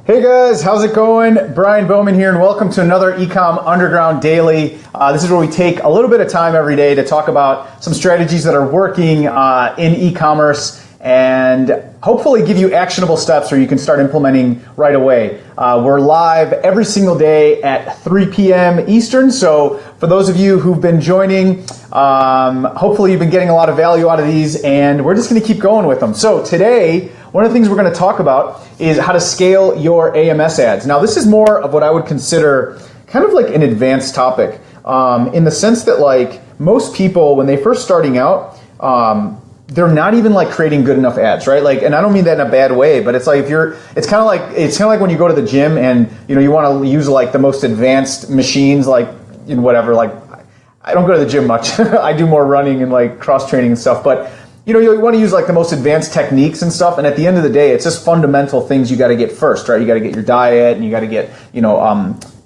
Hey guys, how's it going? Brian Bowman here, and welcome to another eCom Underground Daily. This is where we take a little bit of time every day to talk about some strategies that are working in e-commerce and hopefully give you actionable steps where you can start implementing right away. We're live every single day at 3 p.m. Eastern, so for those of you who've been joining, hopefully you've been getting a lot of value out of these, and we're just going to keep going with them. So today, one of the things we're going to talk about is how to scale your AMS ads. Now, this is more of what I would consider kind of like an advanced topic, in the sense that like most people, when they first starting out, they're not even like creating good enough ads, right? Like, and I don't mean that in a bad way, but it's like it's kind of like when you go to the gym and you want to use like the most advanced machines, like whatever. Like, I don't go to the gym much. I do more running and like cross training and stuff, but you want to use like the most advanced techniques and stuff, and at the end of the day, it's just fundamental things you got to get first, right? You got to get your diet, and you got to get,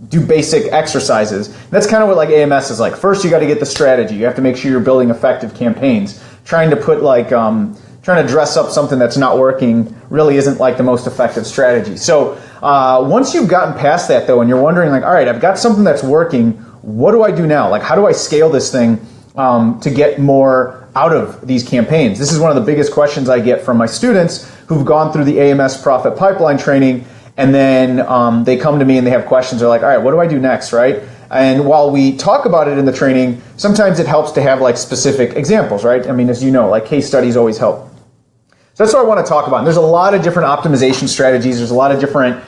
do basic exercises. And that's kind of what like AMS is like. First, you got to get the strategy. You have to make sure you're building effective campaigns. Trying to put like, trying to dress up something that's not working really isn't like the most effective strategy. So once you've gotten past that though, and you're wondering like, all right, I've got something that's working. What do I do now? Like, how do I scale this thing to get more out of these campaigns? This is one of the biggest questions I get from my students who've gone through the AMS profit pipeline training, and then they come to me and they have questions. They're like, all right, what do I do next, right? And while we talk about it in the training, sometimes it helps to have like specific examples, right? I mean, as you know, like case studies always help. So that's what I want to talk about. And there's a lot of different optimization strategies. There's a lot of different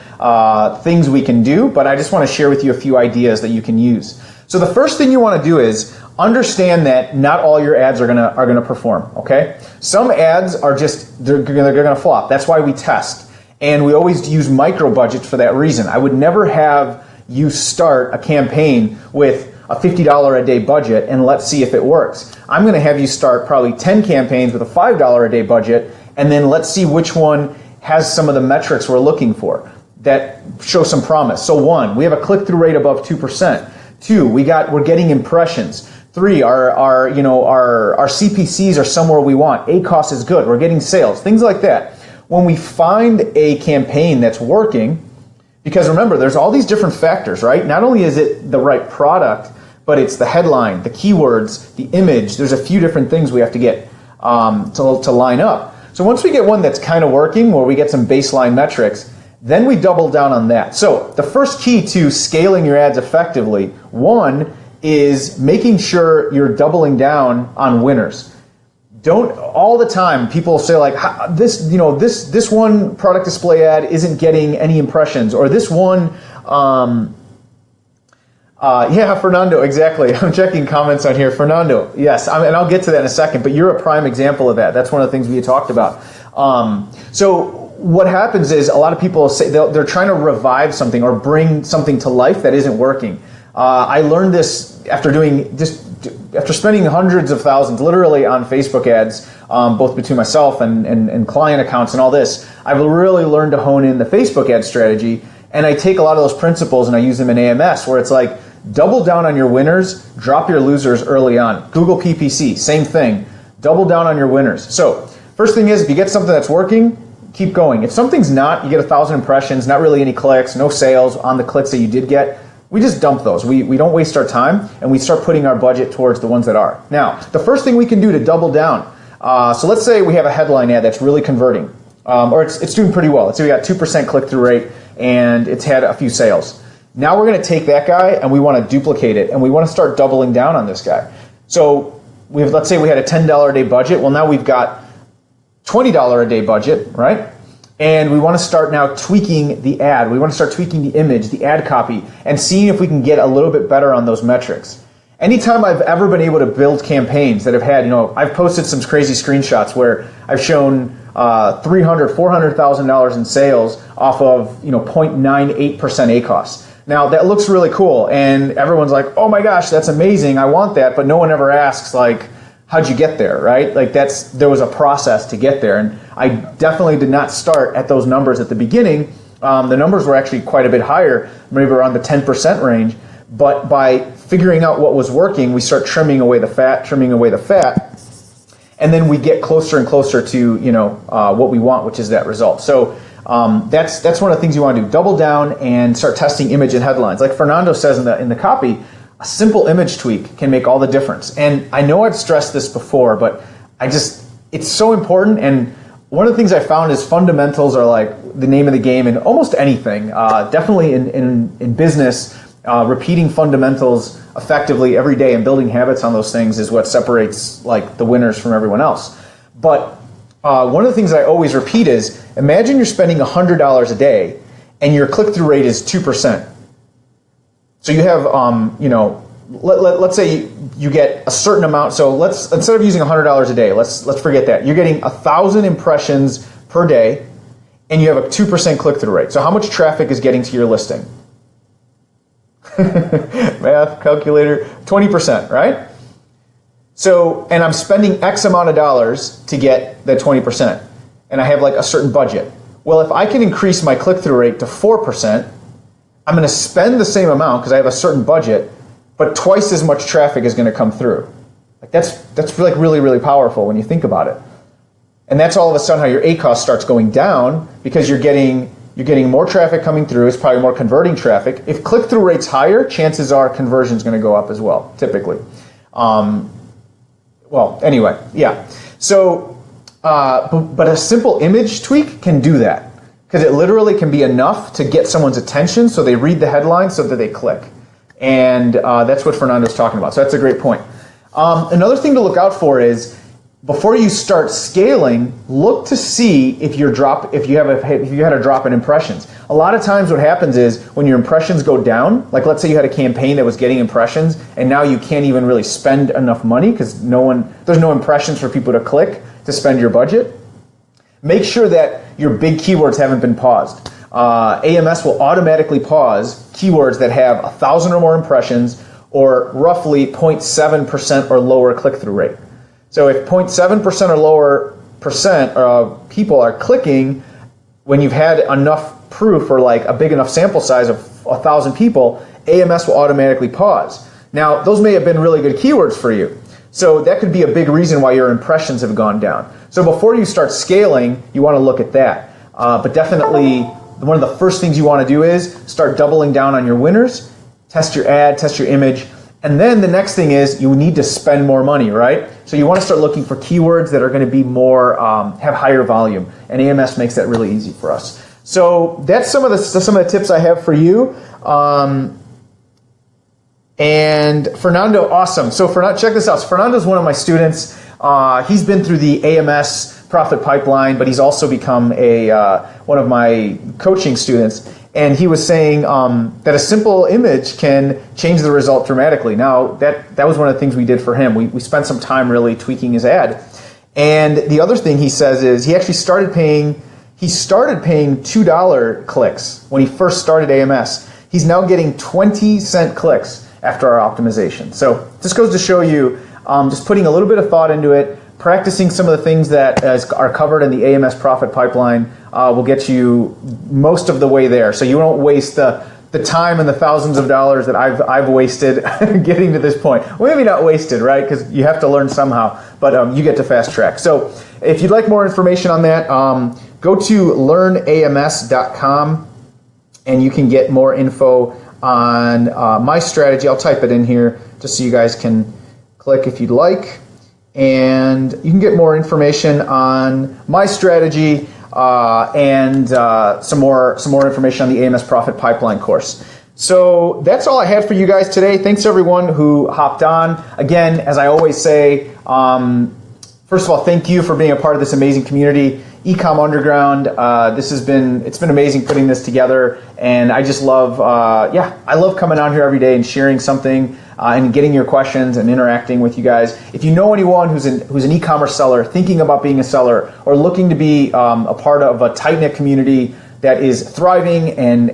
things we can do, but I just want to share with you a few ideas that you can use. So the first thing you want to do is understand that not all your ads are gonna perform. Okay, some ads are just they're gonna flop. That's why we test, and we always use micro budgets for that reason. I would never have you start a campaign with a $50 a day budget and let's see if it works. I'm going to have you start probably 10 campaigns with a $5 a day budget, and then let's see which one has some of the metrics we're looking for that show some promise. So 1, we have a click-through rate above 2%. 2, we're getting impressions. 3, our CPCs are somewhere we want. ACOS is good. We're getting sales. Things like that. When we find a campaign that's working, because remember, there's all these different factors, right? Not only is it the right product, but it's the headline, the keywords, the image. There's a few different things we have to get to line up. So once we get one that's kind of working, where we get some baseline metrics, then we double down on that. So the first key to scaling your ads effectively, 1, is making sure you're doubling down on winners. Don't all the time people say like this one product display ad isn't getting any impressions, or this one Fernando, exactly. I'm checking comments on here. Fernando, yes, and I'll get to that in a second, but you're a prime example of that. That's one of the things we talked about. So what happens is a lot of people say they're trying to revive something or bring something to life that isn't working. I learned this after spending hundreds of thousands literally on Facebook ads, both between myself and client accounts and all this. I've really learned to hone in the Facebook ad strategy, and I take a lot of those principles and I use them in AMS, where it's like double down on your winners, drop your losers early on. Google PPC, same thing. Double down on your winners. So first thing is, if you get something that's working, keep going. If something's not, you get 1,000 impressions, not really any clicks, no sales on the clicks that you did get, we just dump those. We don't waste our time, and we start putting our budget towards the ones that are. Now, the first thing we can do to double down, so let's say we have a headline ad that's really converting, or it's doing pretty well. Let's say we got 2% click-through rate, and it's had a few sales. Now we're going to take that guy, and we want to duplicate it, and we want to start doubling down on this guy. So let's say we had a $10 a day budget. Well, now we've got $20 a day budget, right? And we want to start now tweaking the ad. We want to start tweaking the image, the ad copy, and seeing if we can get a little bit better on those metrics. Anytime I've ever been able to build campaigns that have had, I've posted some crazy screenshots where I've shown $300,000, $400,000 in sales off of 0.98% ACOS. Now that looks really cool, and everyone's like, "Oh my gosh, that's amazing! I want that," but no one ever asks like, how'd you get there, right? Like there was a process to get there, and I definitely did not start at those numbers at the beginning. The numbers were actually quite a bit higher, maybe around the 10% range, but by figuring out what was working, we start trimming away the fat, and then we get closer and closer to what we want, which is that result. So That's one of the things you want to do. Double down and start testing image and headlines. Like Fernando says in the copy, a simple image tweak can make all the difference. And I know I've stressed this before, but it's so important. And one of the things I found is fundamentals are like the name of the game in almost anything. Definitely in business, repeating fundamentals effectively every day and building habits on those things is what separates like the winners from everyone else. But one of the things I always repeat is, imagine you're spending $100 a day and your click-through rate is 2%. So you have, let's say you get a certain amount. So instead of using $100 a day, let's forget that. You're getting 1,000 impressions per day and you have a 2% click-through rate. So how much traffic is getting to your listing? Math calculator, 20%, right? So, and I'm spending X amount of dollars to get that 20%, and I have like a certain budget. Well, if I can increase my click-through rate to 4%, I'm going to spend the same amount because I have a certain budget, but twice as much traffic is going to come through. Like that's like really, really powerful when you think about it. And that's all of a sudden how your ACoS starts going down because you're getting more traffic coming through. It's probably more converting traffic. If click-through rate's higher, chances are conversion is going to go up as well, typically. Well, anyway, yeah. So, but a simple image tweak can do that because it literally can be enough to get someone's attention so they read the headline so that they click. And that's what Fernando's talking about. So that's a great point. Another thing to look out for is before you start scaling, look to see if you had a drop in impressions. A lot of times what happens is when your impressions go down, like let's say you had a campaign that was getting impressions and now you can't even really spend enough money because there's no impressions for people to click to spend your budget. Make sure that your big keywords haven't been paused. AMS will automatically pause keywords that have 1,000 or more impressions or roughly 0.7% or lower click-through rate. So if 0.7% or lower people are clicking when you've had enough proof or like a big enough sample size of 1,000 people, AMS will automatically pause. Now, those may have been really good keywords for you. So that could be a big reason why your impressions have gone down. So before you start scaling, you want to look at that. But definitely one of the first things you want to do is start doubling down on your winners, test your ad, test your image. And then the next thing is you need to spend more money, right? So you want to start looking for keywords that are going to be more, have higher volume. And AMS makes that really easy for us. So that's some of the tips I have for you. And Fernando, awesome. So check this out. So Fernando's one of my students. He's been through the AMS profit pipeline, but he's also become one of my coaching students. And he was saying that a simple image can change the result dramatically. Now, that was one of the things we did for him. We spent some time really tweaking his ad. And the other thing he says is he actually started paying $2 clicks when he first started AMS. He's now getting 20-cent clicks after our optimization. So this goes to show you just putting a little bit of thought into it, practicing some of the things that are covered in the AMS profit pipeline will get you most of the way there. So you won't waste the time and the thousands of dollars that I've wasted getting to this point. Well, maybe not wasted, right? Because you have to learn somehow, but you get to fast track. So if you'd like more information on that, go to learnams.com and you can get more info on my strategy. I'll type it in here just so you guys can click if you'd like. And you can get more information on my strategy and some more information on the AMS Profit Pipeline course. So that's all I had for you guys today. Thanks everyone who hopped on. Again, as I always say, first of all, thank you for being a part of this amazing community, eCom Underground. It's been amazing putting this together, and I just love, I love coming on here every day and sharing something and getting your questions and interacting with you guys. If you know anyone who's an e-commerce seller, thinking about being a seller, or looking to be a part of a tight-knit community that is thriving and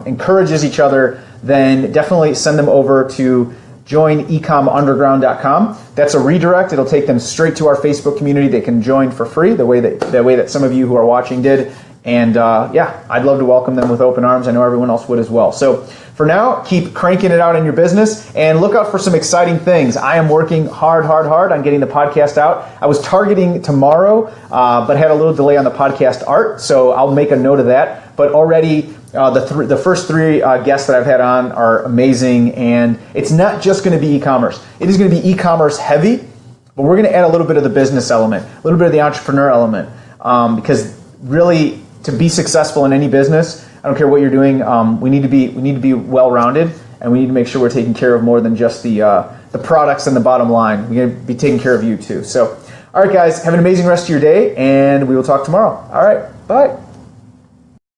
encourages each other, then definitely send them over to joinecomunderground.com. That's a redirect. It'll take them straight to our Facebook community. They can join for free, the way that some of you who are watching did. And yeah, I'd love to welcome them with open arms. I know everyone else would as well. So for now, keep cranking it out in your business and look out for some exciting things. I am working hard on getting the podcast out. I was targeting tomorrow, but had a little delay on the podcast art, so I'll make a note of that. But already the first three guests that I've had on are amazing, and it's not just going to be e-commerce. It is going to be e-commerce heavy, but we're going to add a little bit of the business element, a little bit of the entrepreneur element, because really to be successful in any business, I don't care what you're doing, we need to be well-rounded, and we need to make sure we're taking care of more than just the products and the bottom line. We're going to be taking care of you too. So, all right, guys, have an amazing rest of your day, and we will talk tomorrow. All right, bye.